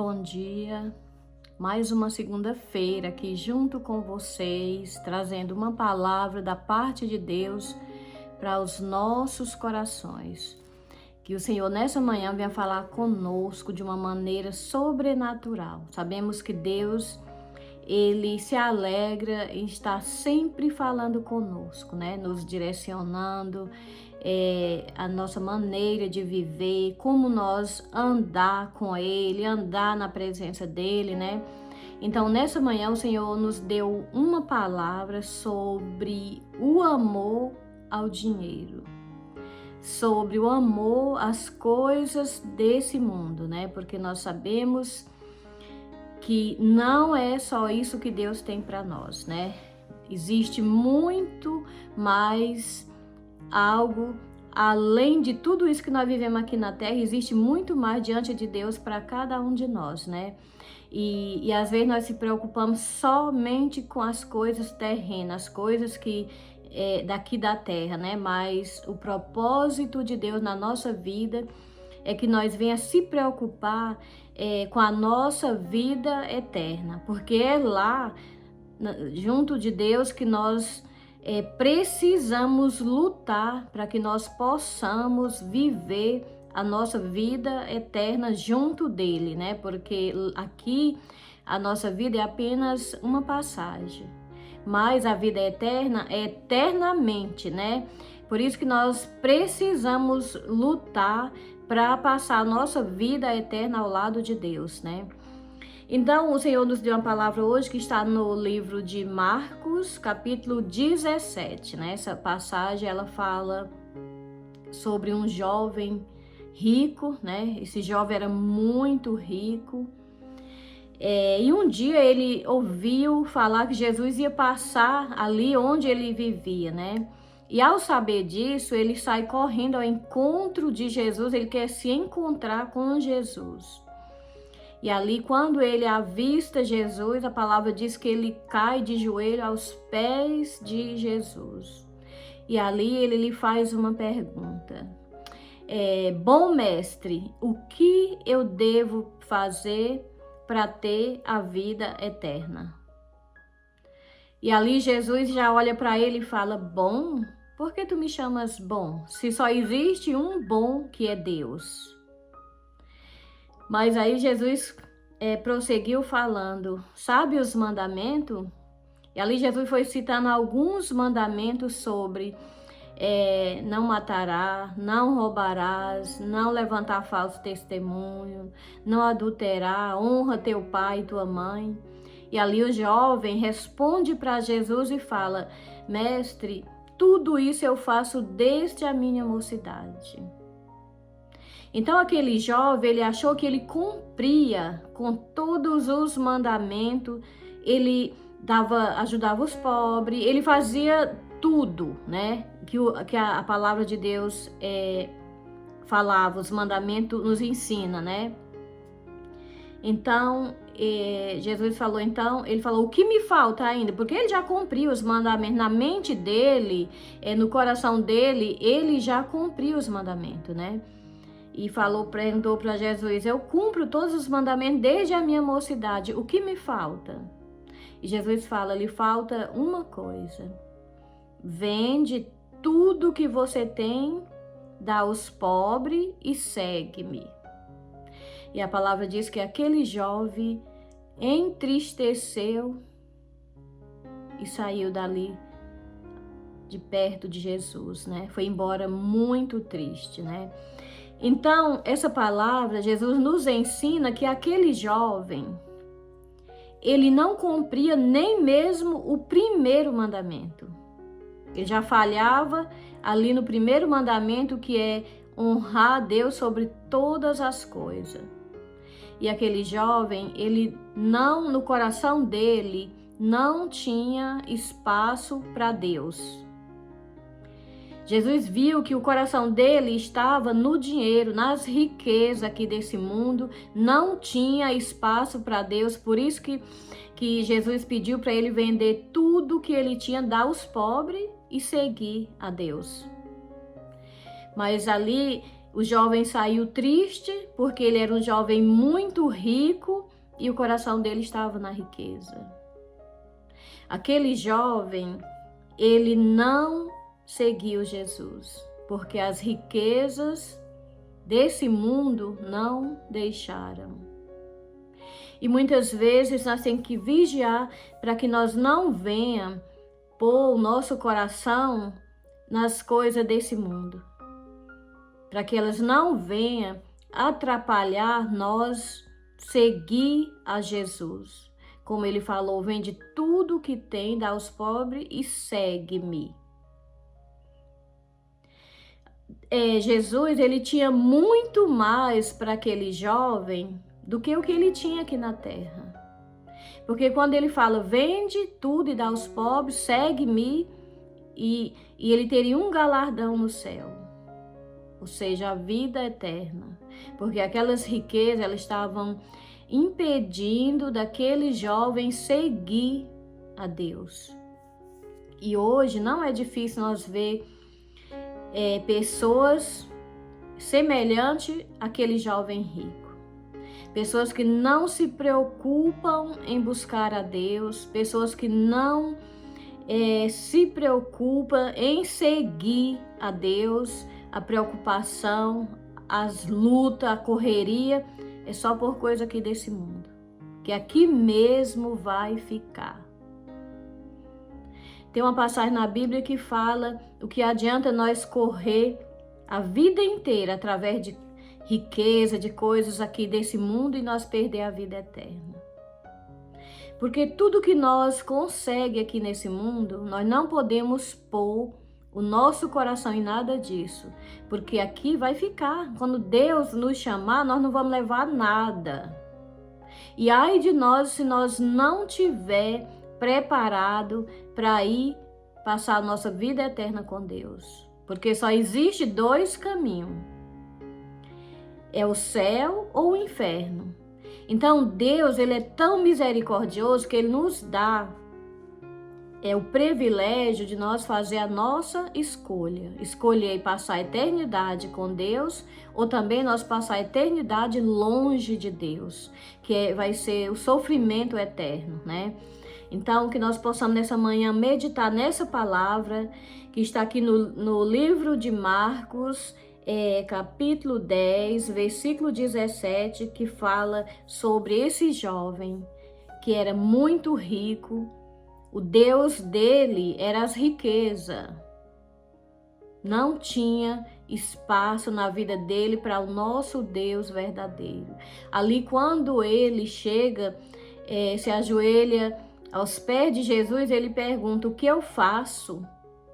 bom dia. Mais uma segunda-feira aqui junto com vocês, trazendo uma palavra da parte de Deus para os nossos corações. Que o Senhor nessa manhã venha falar conosco de uma maneira sobrenatural. Sabemos que Deus, Ele se alegra em estar sempre falando conosco, né? Nos direcionando, a nossa maneira de viver, como nós andar com Ele, andar na presença dEle, né? Então, nessa manhã, o Senhor nos deu uma palavra sobre o amor ao dinheiro, sobre o amor às coisas desse mundo, né? Porque nós sabemos que não é só isso que Deus tem para nós, né? Existe muito mais algo além de tudo isso que nós vivemos aqui na Terra. Existe muito mais diante de Deus para cada um de nós, né? E às vezes nós se preocupamos somente com as coisas terrenas, as coisas que daqui da Terra, né? Mas o propósito de Deus na nossa vida é que nós venha se preocupar com a nossa vida eterna, porque é lá, junto de Deus, que nós precisamos lutar para que nós possamos viver a nossa vida eterna junto dele, né? Porque aqui a nossa vida é apenas uma passagem, mas a vida eterna é eternamente, né? Por isso que nós precisamos lutar para passar a nossa vida eterna ao lado de Deus, né? Então, o Senhor nos deu uma palavra hoje que está no livro de Marcos, capítulo 17, né? Essa passagem, ela fala sobre um jovem rico, né? Esse jovem era muito rico. E um dia ele ouviu falar que Jesus ia passar ali onde ele vivia, né? E ao saber disso, ele sai correndo ao encontro de Jesus, ele quer se encontrar com Jesus. E ali, quando ele avista Jesus, a palavra diz que ele cai de joelho aos pés de Jesus. E ali ele lhe faz uma pergunta. Bom mestre, o que eu devo fazer para ter a vida eterna? E ali Jesus já olha para ele e fala: bom? Por que tu me chamas bom? Se só existe um bom, que é Deus. Mas aí Jesus prosseguiu falando: sabe os mandamentos? E ali Jesus foi citando alguns mandamentos sobre não matarás, não roubarás, não levantar falso testemunho, não adulterar, honra teu pai e tua mãe. E ali o jovem responde para Jesus e fala: mestre, tudo isso eu faço desde a minha mocidade. Então aquele jovem, ele achou que ele cumpria com todos os mandamentos, ele ajudava os pobres, ele fazia tudo, né? Que a palavra de Deus falava, os mandamentos nos ensina, né? Então, Jesus falou, ele falou: o que me falta ainda? Porque ele já cumpriu os mandamentos na mente dele, no coração dele, ele já cumpriu os mandamentos, né? E perguntou para Jesus: eu cumpro todos os mandamentos desde a minha mocidade, o que me falta? E Jesus fala: lhe falta uma coisa. Vende tudo que você tem, dá aos pobres e segue-me. E a palavra diz que aquele jovem entristeceu e saiu dali de perto de Jesus, né? Foi embora muito triste, né? Então, essa palavra, Jesus nos ensina que aquele jovem, ele não cumpria nem mesmo o primeiro mandamento. Ele já falhava ali no primeiro mandamento, que é honrar a Deus sobre todas as coisas. E aquele jovem, ele não, no coração dele, não tinha espaço para Deus. Jesus viu que o coração dele estava no dinheiro, nas riquezas aqui desse mundo, não tinha espaço para Deus. Por isso que Jesus pediu para ele vender tudo que ele tinha, dar aos pobres e seguir a Deus. Mas ali O jovem saiu triste porque ele era um jovem muito rico e o coração dele estava na riqueza. Aquele jovem, ele não seguiu Jesus, porque as riquezas desse mundo não deixaram. E muitas vezes nós temos que vigiar para que nós não venhamos pôr o nosso coração nas coisas desse mundo, para que elas não venham atrapalhar nós seguir a Jesus. Como ele falou, vende tudo o que tem, dá aos pobres e segue-me. Jesus, ele tinha muito mais para aquele jovem do que o que ele tinha aqui na terra. Porque quando ele fala, vende tudo e dá aos pobres, segue-me, e ele teria um galardão no céu, ou seja, a vida eterna. Porque aquelas riquezas, elas estavam impedindo daquele jovem seguir a Deus. E hoje não é difícil nós ver pessoas semelhantes àquele jovem rico. Pessoas que não se preocupam em buscar a Deus, pessoas que não se preocupam em seguir a Deus. A preocupação, as lutas, a correria é só por coisa aqui desse mundo, que aqui mesmo vai ficar. Tem uma passagem na Bíblia que fala o que adianta nós correr a vida inteira através de riqueza, de coisas aqui desse mundo e nós perder a vida eterna. Porque tudo que nós conseguimos aqui nesse mundo, nós não podemos pôr o nosso coração em nada disso, porque aqui vai ficar. Quando Deus nos chamar, nós não vamos levar nada. E ai de nós se nós não tiver preparado para ir passar a nossa vida eterna com Deus. Porque só existe dois caminhos. É o céu ou o inferno. Então Deus, ele é tão misericordioso que ele nos dá o privilégio de nós fazer a nossa escolha. Escolher passar a eternidade com Deus ou também nós passar a eternidade longe de Deus, que vai ser o sofrimento eterno, né? Então, que nós possamos nessa manhã meditar nessa palavra que está aqui no livro de Marcos, capítulo 10, versículo 17, que fala sobre esse jovem que era muito rico. O Deus dele era as riquezas. Não tinha espaço na vida dele para o nosso Deus verdadeiro. Ali, quando ele chega, se ajoelha aos pés de Jesus, ele pergunta: o que eu faço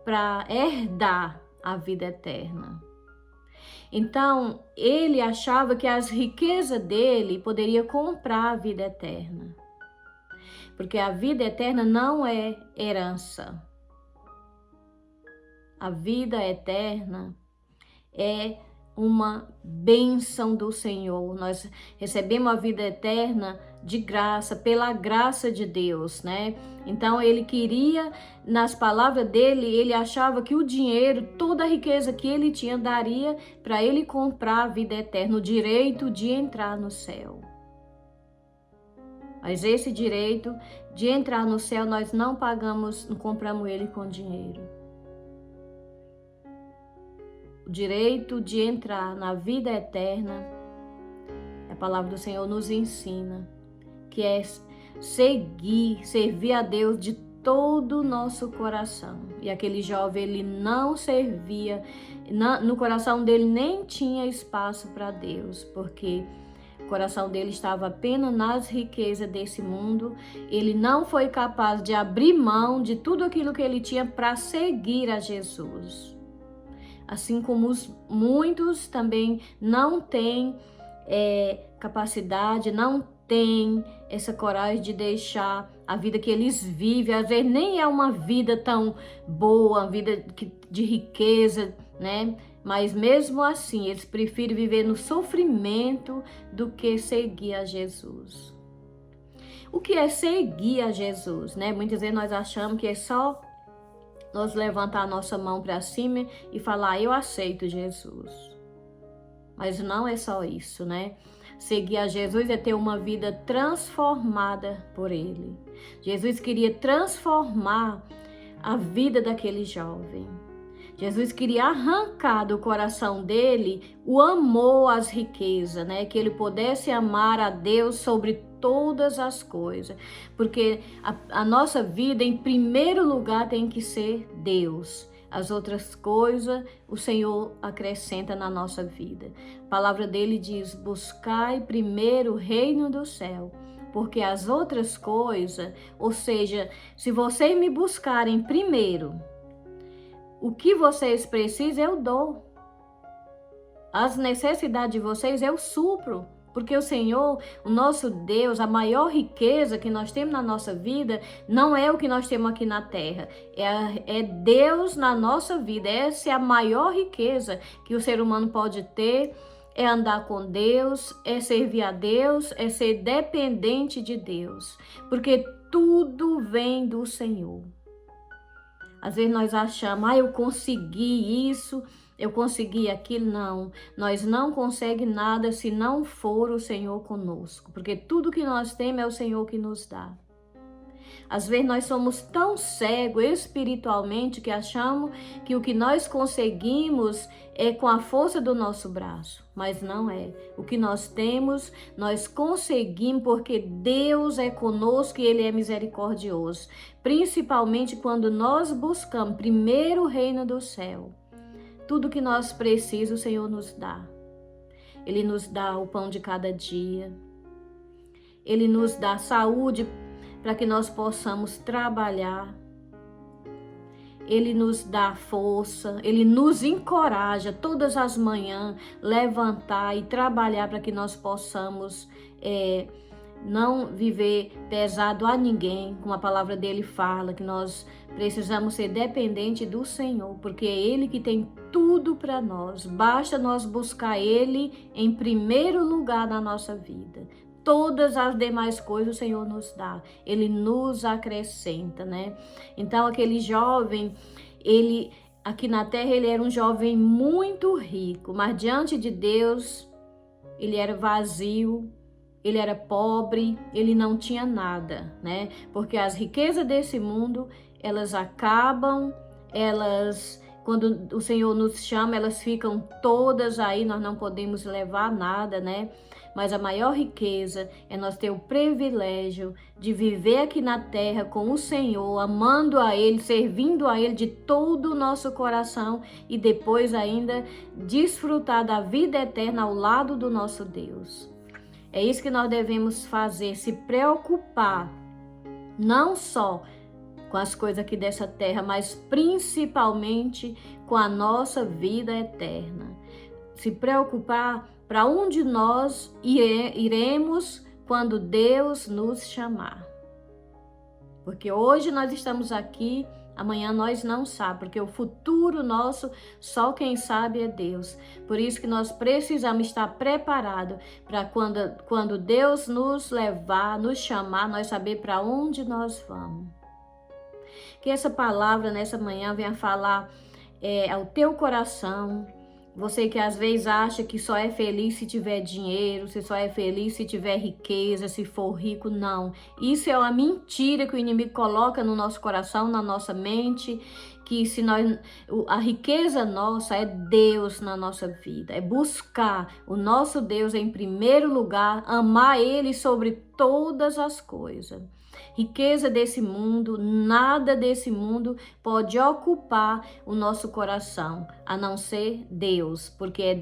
para herdar a vida eterna? Então, ele achava que as riquezas dele poderia comprar a vida eterna. Porque a vida eterna não é herança. A vida eterna é uma bênção do Senhor. Nós recebemos a vida eterna de graça, pela graça de Deus, né? Então ele queria, nas palavras dele, ele achava que o dinheiro, toda a riqueza que ele tinha, daria para ele comprar a vida eterna, o direito de entrar no céu. Mas esse direito de entrar no céu nós não pagamos, não compramos ele com dinheiro. O direito de entrar na vida eterna, a palavra do Senhor nos ensina, que é servir a Deus de todo o nosso coração. E aquele jovem, ele não servia, no coração dele nem tinha espaço para Deus, porque o coração dele estava apenas nas riquezas desse mundo. Ele não foi capaz de abrir mão de tudo aquilo que ele tinha para seguir a Jesus. Assim como muitos também não têm capacidade, não têm essa coragem de deixar a vida que eles vivem. Às vezes nem é uma vida tão boa, uma vida de riqueza, né? Mas mesmo assim, eles preferem viver no sofrimento do que seguir a Jesus. O que é seguir a Jesus, né? Muitas vezes nós achamos que é só nós levantar a nossa mão para cima e falar: eu aceito Jesus. Mas não é só isso, né? Seguir a Jesus é ter uma vida transformada por Ele. Jesus queria transformar a vida daquele jovem. Jesus queria arrancar do coração dele o amor às riquezas, né? Que ele pudesse amar a Deus sobre todas as coisas. Porque a nossa vida, em primeiro lugar, tem que ser Deus. As outras coisas o Senhor acrescenta na nossa vida. A palavra dele diz: buscai primeiro o reino do céu, porque as outras coisas, ou seja, se vocês me buscarem primeiro, o que vocês precisam eu dou. As necessidades de vocês eu supro. Porque o Senhor, o nosso Deus, a maior riqueza que nós temos na nossa vida, não é o que nós temos aqui na terra. É Deus na nossa vida. Essa é a maior riqueza que o ser humano pode ter. É andar com Deus, é servir a Deus, é ser dependente de Deus. Porque tudo vem do Senhor. Às vezes nós achamos, eu consegui isso, eu consegui aquilo. Não, nós não conseguimos nada se não for o Senhor conosco, porque tudo que nós temos é o Senhor que nos dá. Às vezes nós somos tão cegos espiritualmente que achamos que o que nós conseguimos é com a força do nosso braço, mas não é. O que nós temos, nós conseguimos porque Deus é conosco e Ele é misericordioso, principalmente quando nós buscamos primeiro o reino do céu. Tudo que nós precisamos, o Senhor nos dá. Ele nos dá o pão de cada dia. Ele nos dá saúde para que nós possamos trabalhar. Ele nos dá força, Ele nos encoraja todas as manhãs, levantar e trabalhar para que nós possamos não viver pesado a ninguém. Como a palavra dele fala, que nós precisamos ser dependentes do Senhor, porque é Ele que tem tudo para nós. Basta nós buscar Ele em primeiro lugar na nossa vida. Todas as demais coisas o Senhor nos dá, Ele nos acrescenta, né? Então aquele jovem, ele aqui na terra ele era um jovem muito rico, mas diante de Deus ele era vazio, ele era pobre, ele não tinha nada, né? Porque as riquezas desse mundo, elas acabam, quando o Senhor nos chama, elas ficam todas aí, nós não podemos levar nada, né? Mas a maior riqueza é nós ter o privilégio de viver aqui na terra com o Senhor, amando a Ele, servindo a Ele de todo o nosso coração e depois ainda desfrutar da vida eterna ao lado do nosso Deus. É isso que nós devemos fazer, se preocupar, não só com as coisas aqui dessa terra, mas principalmente com a nossa vida eterna. Se preocupar para onde nós iremos quando Deus nos chamar. Porque hoje nós estamos aqui, amanhã nós não sabemos, porque o futuro nosso, só quem sabe é Deus. Por isso que nós precisamos estar preparados para quando Deus nos levar, nos chamar, nós saber para onde nós vamos. Que essa palavra nessa manhã venha falar ao teu coração. Você que às vezes acha que só é feliz se tiver dinheiro, você só é feliz se tiver riqueza, se for rico, não. Isso é uma mentira que o inimigo coloca no nosso coração, na nossa mente, que a riqueza nossa é Deus na nossa vida, é buscar o nosso Deus em primeiro lugar, amar Ele sobre todas as coisas. Riqueza desse mundo, nada desse mundo pode ocupar o nosso coração, a não ser Deus, porque é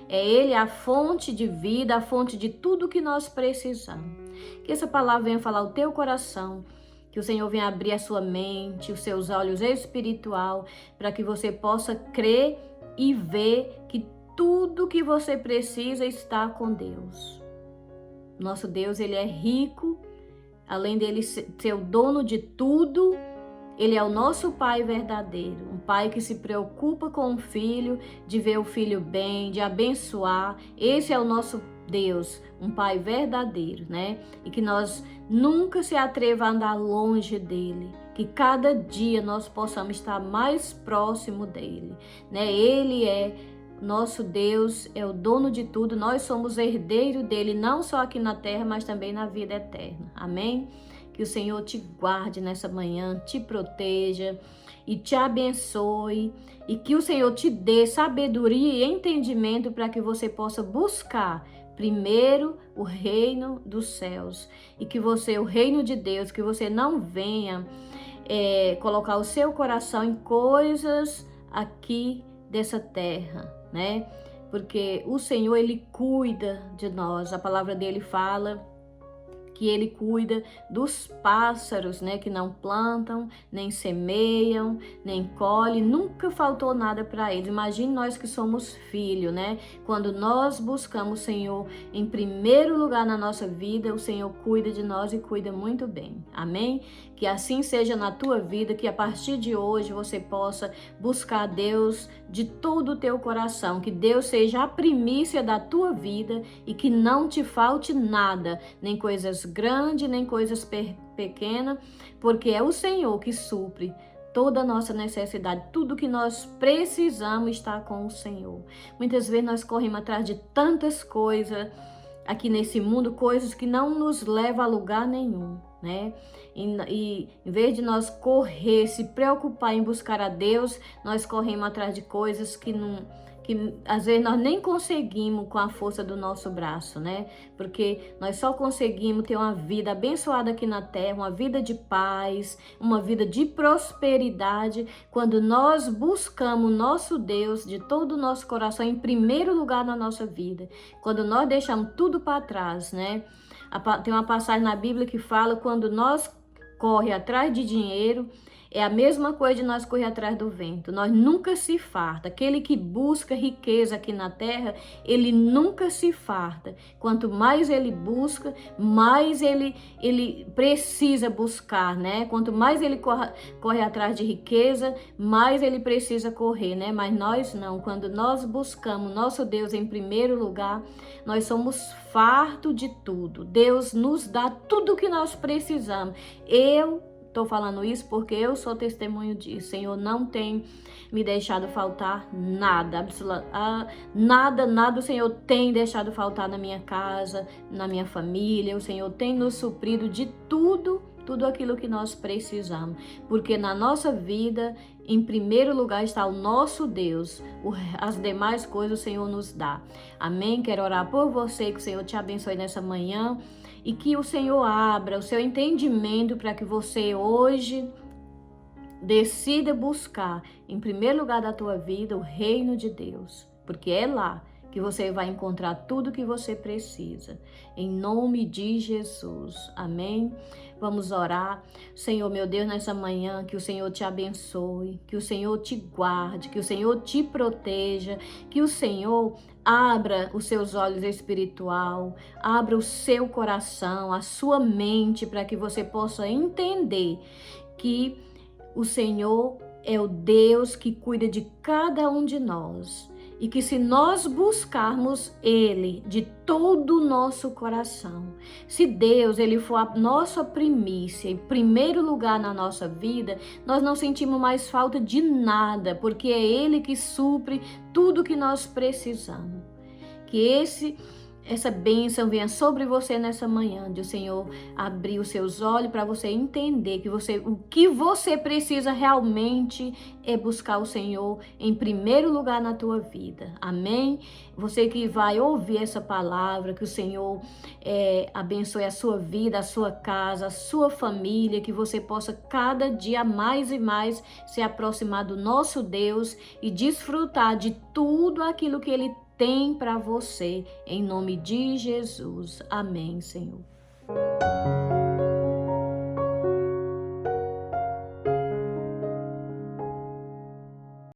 Ele a fonte de vida, a fonte de tudo que nós precisamos. Que essa palavra venha falar o teu coração, que o Senhor venha abrir a sua mente, os seus olhos espiritual, para que você possa crer e ver que tudo que você precisa está com Deus. Nosso Deus, Ele é rico. Além dele ser o dono de tudo, Ele é o nosso Pai verdadeiro. Um Pai que se preocupa com o filho, de ver o filho bem, de abençoar. Esse é o nosso Deus, um Pai verdadeiro, né? E que nós nunca se atreva a andar longe dele. Que cada dia nós possamos estar mais próximo dele, né? Ele é Nosso Deus é o dono de tudo, nós somos herdeiro dele, não só aqui na terra, mas também na vida eterna. Amém? Que o Senhor te guarde nessa manhã, te proteja e te abençoe, e que o Senhor te dê sabedoria e entendimento para que você possa buscar primeiro o reino dos céus, e que você, o reino de Deus, que você não venha colocar o seu coração em coisas aqui dessa terra, né? Porque o Senhor, ele cuida de nós. A palavra dele fala que ele cuida dos pássaros, né, que não plantam, nem semeiam, nem colhem, nunca faltou nada para eles. Imagine nós que somos filhos, né? Quando nós buscamos o Senhor em primeiro lugar na nossa vida, o Senhor cuida de nós e cuida muito bem. Amém? Que assim seja na tua vida, que a partir de hoje você possa buscar Deus de todo o teu coração, que Deus seja a primícia da tua vida e que não te falte nada, nem coisas grandes, nem coisas pequenas, porque é o Senhor que supre toda a nossa necessidade, tudo que nós precisamos está com o Senhor. Muitas vezes nós corremos atrás de tantas coisas aqui nesse mundo, coisas que não nos levam a lugar nenhum, né? E em vez de nós correr, se preocupar em buscar a Deus, nós corremos atrás de coisas que às vezes nós nem conseguimos com a força do nosso braço, né? Porque nós só conseguimos ter uma vida abençoada aqui na terra, uma vida de paz, uma vida de prosperidade, quando nós buscamos o nosso Deus de todo o nosso coração em primeiro lugar na nossa vida, quando nós deixamos tudo para trás, né? Tem uma passagem na Bíblia que fala quando nós corre atrás de dinheiro, é a mesma coisa de nós correr atrás do vento. Nós nunca se farta. Aquele que busca riqueza aqui na terra, ele nunca se farta. Quanto mais ele busca, mais ele precisa buscar, né? Quanto mais ele corre atrás de riqueza, mais ele precisa correr, né? Mas nós não. Quando nós buscamos nosso Deus em primeiro lugar, nós somos fartos de tudo. Deus nos dá tudo o que nós precisamos. Eu estou falando isso porque eu sou testemunho disso. Senhor não tem me deixado faltar nada, nada o Senhor tem deixado faltar na minha casa, na minha família. O Senhor tem nos suprido de tudo aquilo que nós precisamos, porque na nossa vida, em primeiro lugar está o nosso Deus, as demais coisas o Senhor nos dá. Amém? Quero orar por você, que o Senhor te abençoe nessa manhã e que o Senhor abra o seu entendimento para que você hoje decida buscar em primeiro lugar da tua vida o reino de Deus, porque é lá que você vai encontrar tudo que você precisa. Em nome de Jesus. Amém? Vamos orar. Senhor, meu Deus, nessa manhã, que o Senhor te abençoe, que o Senhor te guarde, que o Senhor te proteja, que o Senhor abra os seus olhos espiritual, abra o seu coração, a sua mente, para que você possa entender que o Senhor é o Deus que cuida de cada um de nós. E que se nós buscarmos Ele de todo o nosso coração, se Deus ele for a nossa primícia, em primeiro lugar na nossa vida, nós não sentimos mais falta de nada, porque é Ele que supre tudo que nós precisamos. Que essa bênção venha sobre você nessa manhã, de o Senhor abrir os seus olhos para você entender que o que você precisa realmente é buscar o Senhor em primeiro lugar na tua vida. Amém? Você que vai ouvir essa palavra, que o Senhor abençoe a sua vida, a sua casa, a sua família, que você possa cada dia mais e mais se aproximar do nosso Deus e desfrutar de tudo aquilo que Ele tem para você, em nome de Jesus. Amém, Senhor.